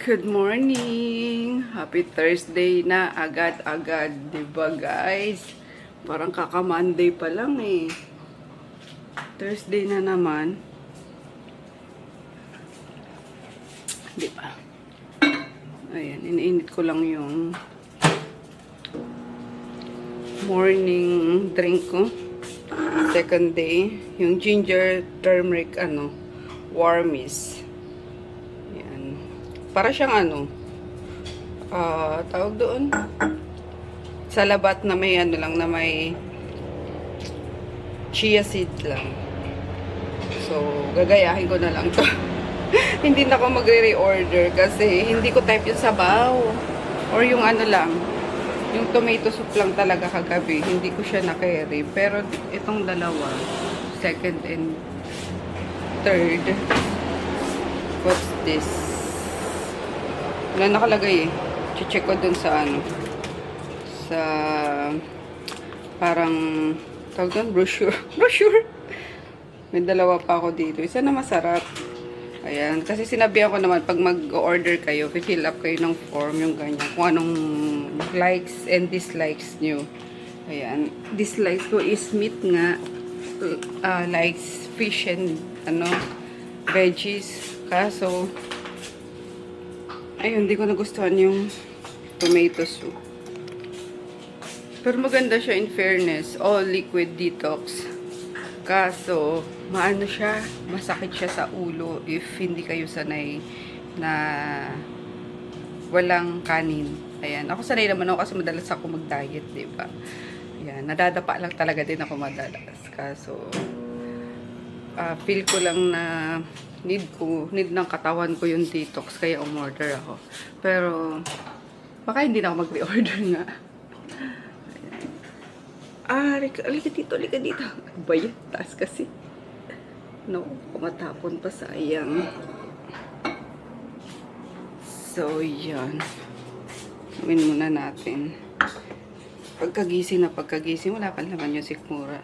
Good morning! Happy Thursday na agad-agad, diba guys? Parang kaka-Monday pa lang eh. Thursday na naman. Diba? Ayan, iniinit ko lang yung morning drink ko. Second day, yung ginger turmeric warmies. Para siyang tawag doon, salabat na may lang, na may chia seed lang. So, gagayahin ko na lang to. Hindi na ako magre-reorder kasi hindi ko type yung sabaw. Or yung lang, yung tomato soup lang talaga kagabi. Hindi ko siya na-carry. Pero itong dalawa, second and third, what's this? Wala nakalagay eh. Check ko dun sa sa parang tawag doon, brochure. Brochure! May dalawa pa ako dito. Isa na masarap. Ayan. Kasi sinabihan ko naman, pag mag-order kayo, fill up kayo ng form, yung ganyan. Kung anong likes and dislikes nyo. Ayan. Dislikes ko is meat nga. Likes fish and veggies. Kaso, ayun, hindi ko nagustuhan yung tomato soup. Pero maganda siya in fairness. All liquid detox. Kaso, masakit siya sa ulo if hindi kayo sanay na walang kanin. Ayan. Ako sanay naman ako kasi madalas ako mag-diet, diba? Ayan. Nadadapa lang talaga din ako madalas. Kaso, feel ko lang na need ng katawan ko yung detox, kaya umorder ako. Pero baka hindi na ako mag-reorder nga. Alika dito. Bayad, taas kasi. No, kumatapon pa, sayang. So, yan. Gawin muna natin. Pagkagising, wala pa naman yung sikmura.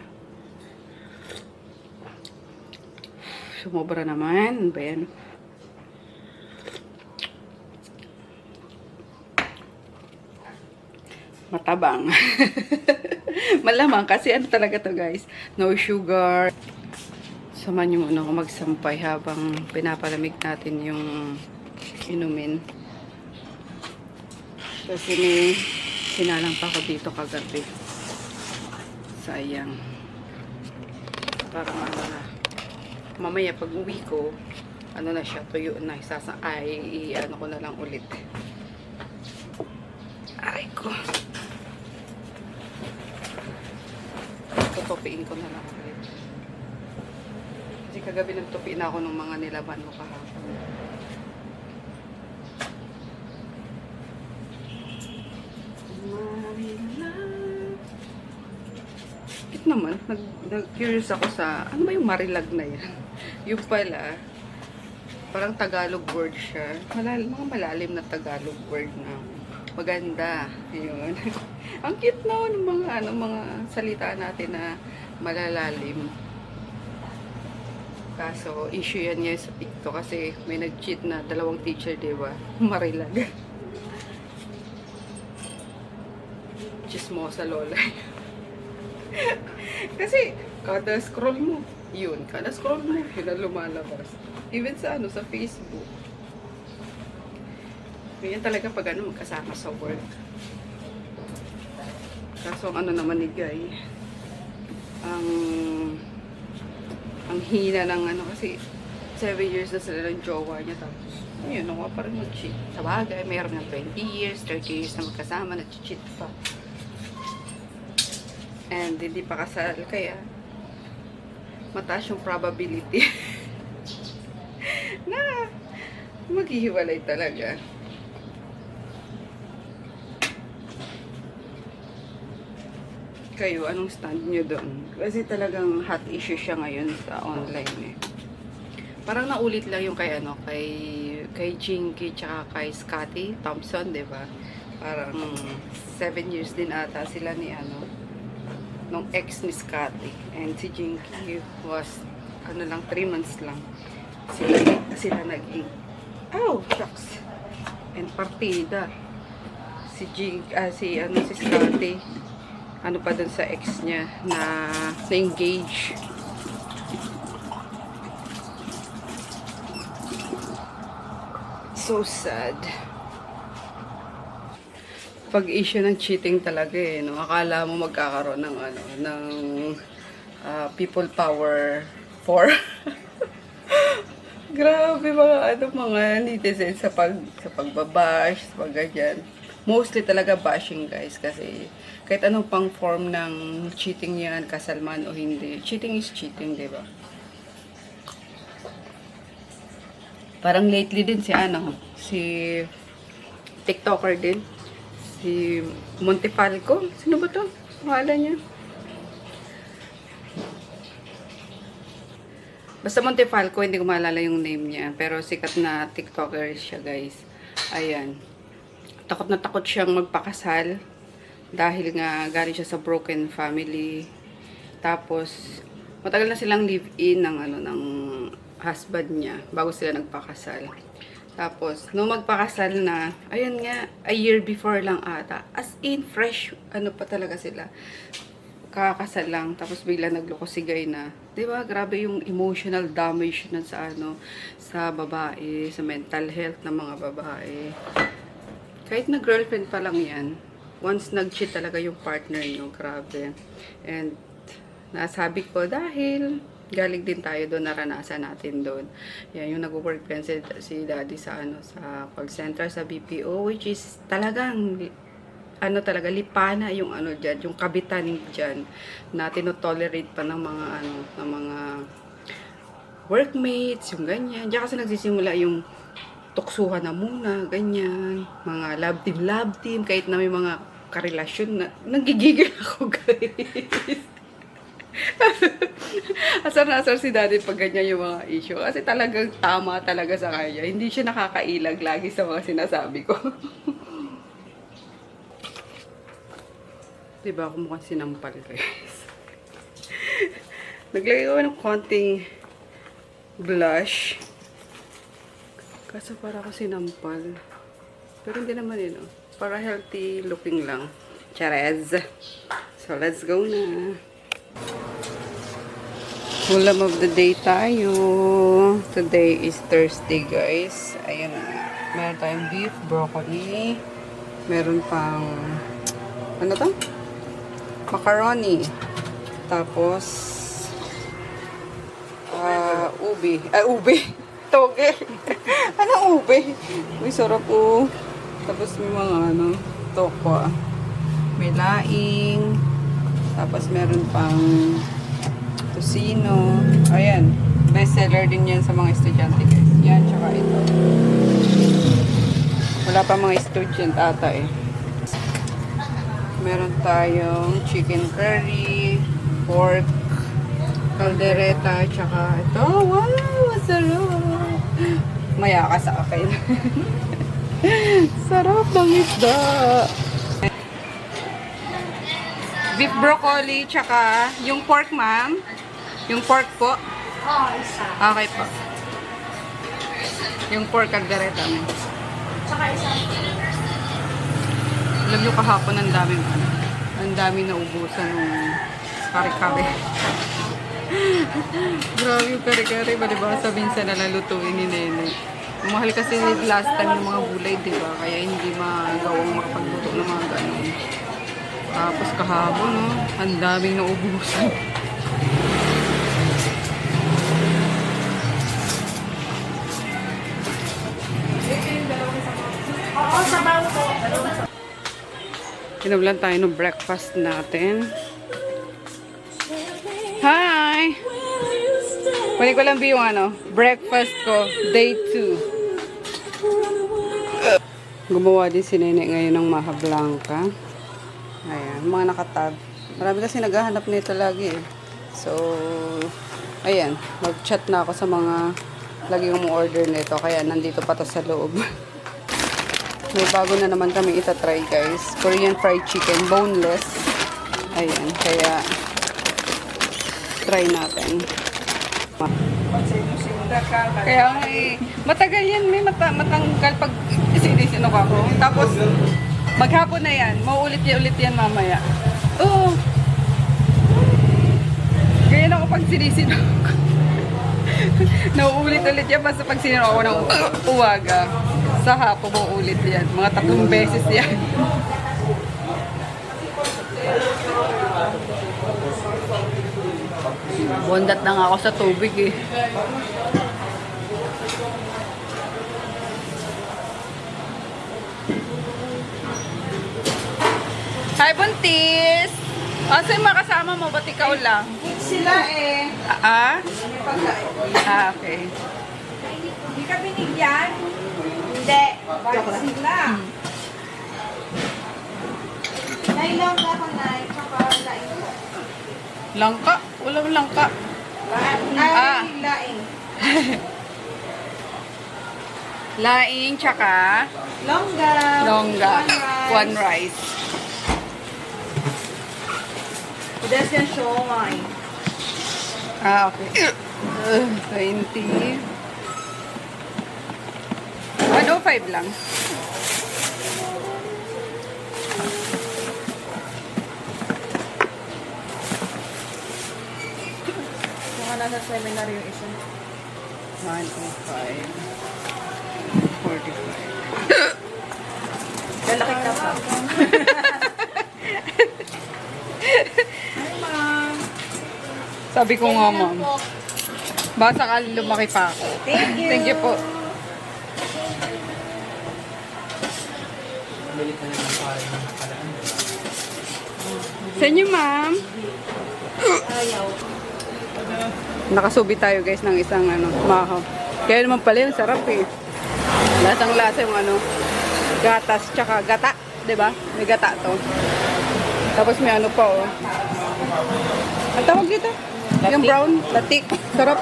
Sumobra naman. Ba yan? Matabang. Malamang kasi talaga to guys. No sugar. Samahan nyo muna ako magsampay habang pinapalamig natin yung inumin. Kasi may sinalang pa ako dito kagabi. Sayang. Parang mamaya pag uwi ko, na siya, tuyo na, ko na lang ulit. Aray ko. Tutupiin ko na lang ulit. Kasi kagabi nagtupi na ako ng mga nilaban ko kahapon. Bakit naman, nag-curious ako sa, ano ba yung marilag na yan? Yung pala, parang Tagalog word siya. Mga malalim na Tagalog word na maganda. Ayun. Ang cute na ng mga salita natin na malalalim. Kaso, issue yan ngayon sa TikTok kasi may nag-cheat na 2 teacher, diba? Marilag. Chismosa lola. Kasi, kada scroll mo, yun na lumalabas. Even sa sa Facebook. Ganyan talaga pag magkasama sa work. Kaso naman ni Guy, ang hina ng kasi 7 years na sila ng jowa niya, tapos yun, pa rin mag-cheat. Sa bagay, mayroon ng 20 years, 30 years na magkasama, nag-cheat pa. And hindi pa kasal, kaya mataas yung probability na maghihiwalay talaga. Kayo, anong stand nyo doon? Kasi talagang hot issue siya ngayon sa online eh. Parang naulit lang yung kay Jinky tsaka kay Scotty Thompson, diba? Parang 7 years din ata sila ni nung ex ni Scotty. And si Jinky was 3 months lang sila naging. Oh, shucks. and partida. Si Scotty. Ano pa dun sa ex niya na engage. So sad. Pag-issue ng cheating talaga eh, no? Akala mo magkakaroon ng people power 4. Grabe mga netizens sa pagbabash, sa pagganyan. Mostly talaga bashing guys kasi kahit anong pang form ng cheating yan, kasalman o hindi. Cheating is cheating, di ba? Parang lately din si TikToker din. Si Montefalco. Sino ba to? Pangalan niya. Basta Montefalco, hindi ko maalala yung name niya. Pero sikat na TikToker siya, guys. Ayan. Takot na takot siyang magpakasal. Dahil nga galing siya sa broken family. Tapos, matagal na silang live-in ng husband niya bago sila nagpakasal. Tapos, nung magpakasal na, ayun nga, a year before lang ata. As in, fresh, pa talaga sila. Kakasal lang. Tapos, bigla nagloko si Guy na. Diba? Grabe yung emotional damage na sa babae, sa mental health ng mga babae. Kahit na girlfriend pa lang yan, once nag-cheat talaga yung partner nyo, grabe. And, nasabi ko dahil galing din tayo doon, naranasan natin doon. Yan, yung nag-work si daddy sa call center, sa BPO, which is talagang, talaga, lipana yung dyan, yung kabitan dyan, na tinotolerate pa ng mga workmates, yung ganyan. Diyan kasi nagsisimula yung tuksuhan na muna, ganyan, mga love team, kahit na may mga karelasyon na, nagigigil ako, guys. Asar na asar si daddy pag ganyan yung mga issue. Kasi talagang tama talaga sa kanya. Hindi siya nakakailag lagi sa mga sinasabi ko. Diba ako mukhang sinampal, guys. Naglagay ko ng konting blush. Kaso para ako sinampal. Pero hindi naman yun, no? Para healthy looking lang. Charez. So, let's go na. Ulam of the day tayo. Today is Thursday, guys. Ayan na. Meron tayong beef, broccoli. Meron pang macaroni. Tapos ube. Ube. Toge. Anong ube? Uy, sarap po. Tapos may mga tokwa. May laing. Tapos meron pang tosino. Ayan. Best seller din yan sa mga estudyante, guys. Yan, tsaka ito. Wala pa mga student ata eh. Meron tayong chicken curry, pork, caldereta, tsaka ito. Wow! Sarap! Maya ka sa akin. Sarap ng isda! Beef broccoli, tsaka yung pork, ma'am. Yung pork po. Oo, isa. Okay po. Yung pork caldereta, ma'am. Tsaka isa. Alam nyo kahapon ang daming naubusan ng kare-kare. Grabe yung kare-kare. Balibasa minsan nalalutuin ni Nene. Mahal kasi last time ng mga gulay, diba? Kaya hindi magawang makapagluto ng mga ganun. Tapos kahapon, no? Ang daming naubusan. Oo, sabaw po. Kinablan tayo ng breakfast natin. Hi! Kunin ko lang yung breakfast ko, day 2. Gumawa din si Nene ngayon ng Maha Blanca. Ayan, mga nakatag. Marami kasi naghahanap nito lagi eh. So, ayan, mag-chat na ako sa mga lagi umu-order nito. Kaya nandito pa to sa loob. May bago na naman kami itatry, guys. Korean fried chicken, boneless. Ayan, kaya try natin. Kaya matagal yan, may matanggal pag Sinisinok ako. Tapos, maghapon na yan. Mauulit yan mamaya. Oo. Ganyan ako pag sinisinok. Nauulit-ulit yan basta pag sinunok ako ng uwaga. Sa hapon mauulit yan. Mga 3 beses yan. Bondat na nga ako sa tubig eh. Hi, Buntis! Asa yung mga kasama mo? Ba't ikaw lang? Sila eh. Okay. Hindi ka binigyan? Hindi. Bakit sila? Nailang ka ka na. Tsaka laing ko. Langka? Walang langka. Ay, laing. Laing, tsaka Longga. longga. One One rice. That's yung siomay. Okay. 20. 105 lang. Mga nasa seminar yung isa. 105. 45. Lalaki ka pa. Hi, ma'am. Sabi ko nga, ma'am. Baka sakali lumaki pa ako. Thank you. Thank you po. Sa inyo, ma'am. Ayaw. Nakasubi tayo, guys, ng isang mahaw. Kaya naman pala yung sarap eh. Lasang-lasa yung gatas tsaka gata. 'Di ba? May gata to. Tapos may ano pa oh. Ang tawag dito? Yung brown, latik. Sarap.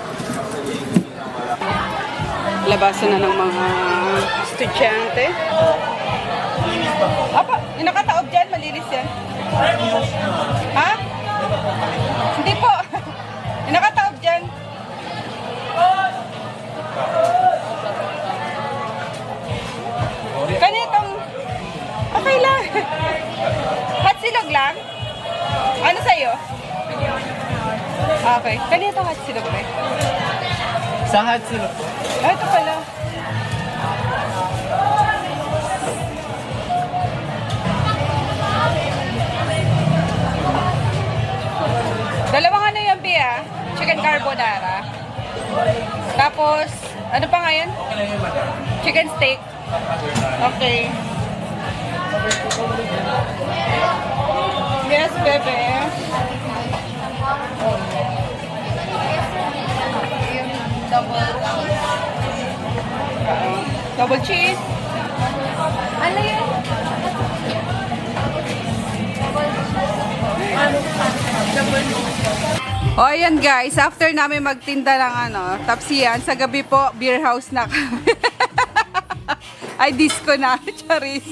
Labasan na ng mga estudyante. Apa, yung nakataob dyan, malinis yan. Ha? Hindi po. Yung nakataob dyan. Ganitong, okay lang. Hot silog lang? Ano sa'yo? Okay. Ganito hot silog ba? Sa hot silog po. Ah, ito pala. Dalawang ano yung Bia? Chicken carbonara. Tapos, ano pa nga yan? Chicken steak. Okay. Yes, bebe. Double cheese. Ano yun? O, ayan guys, after namin magtinda ng tapsiyan, sa gabi po, beer house na kami. Ay, disco na, charis.